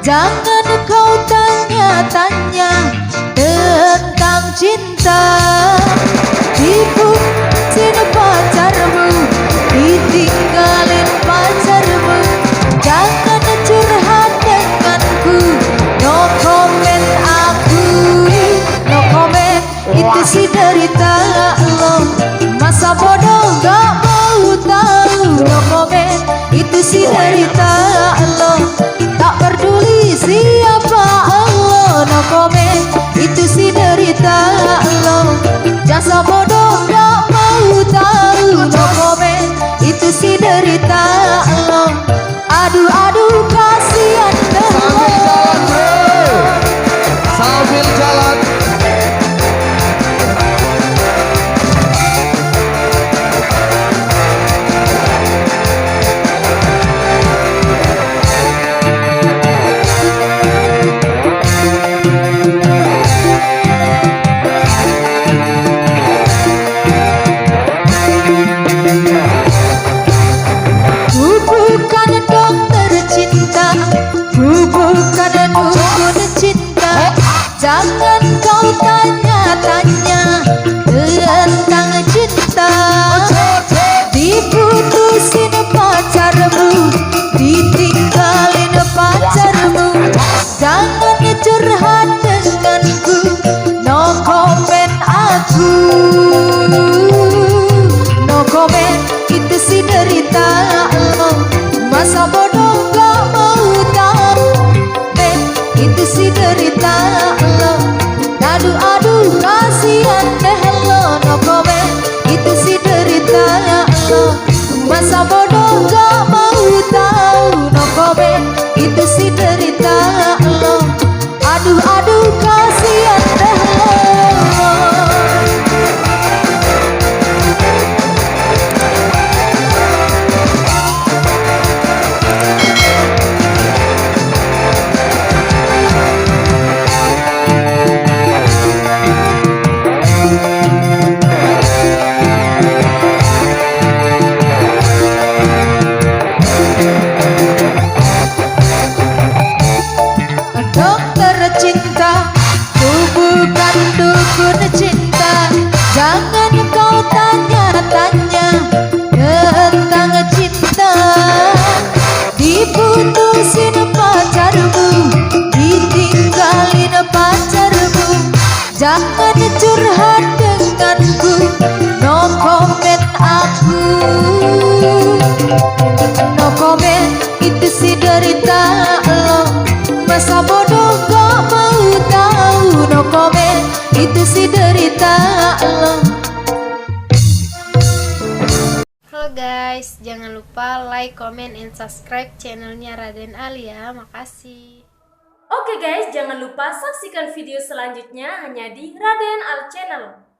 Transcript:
Jangan kau tanya-tanya tentang cinta. Diputusin pacarmu, ditinggalin pacarmu. Jangan curhat denganku, no comment aku, no comment. Itu si derita lo, masa bodoh gak mau tahu. No comment, itu si derita lo, tak peduli siapa lo. No comment, itu si derita lo, jasa bodoh gak mau tahu. No comment, itu si derita lo. Aduh aduh kasihan lo. Sambil jalan Bukan dokter cinta, bukan dukun cinta. Jangan kau tanya-tanya tentang cinta. Diputusin pacarmu, ditinggalin pacarmu. Jangan curhat denganku, no comment aku, no comment. Itu si derita lo, masa bodoh gak mau tahu. Itu si derita lo. Aduh aduh kasihan deh lo. No comment, itu si derita lo, masa bodoh gak mau tahu. No comment, itu si derita lo. Aduh aduh kasihan deh lo. Dokter cinta, ku bukan dukun cinta. Jangan kau tanya-tanya tentang cinta. Diputusin pacarmu, ditinggalin pacarmu. Jangan curhat denganku, no comment aku, no comment. Itu si derita lo, masa bodoh gak mau tahu. No comment, itu si derita lo. Halo guys, jangan lupa like, comment, and subscribe channelnya Raden Ali ya. Makasih. Oke guys, jangan lupa saksikan video selanjutnya hanya di Raden Al Channel.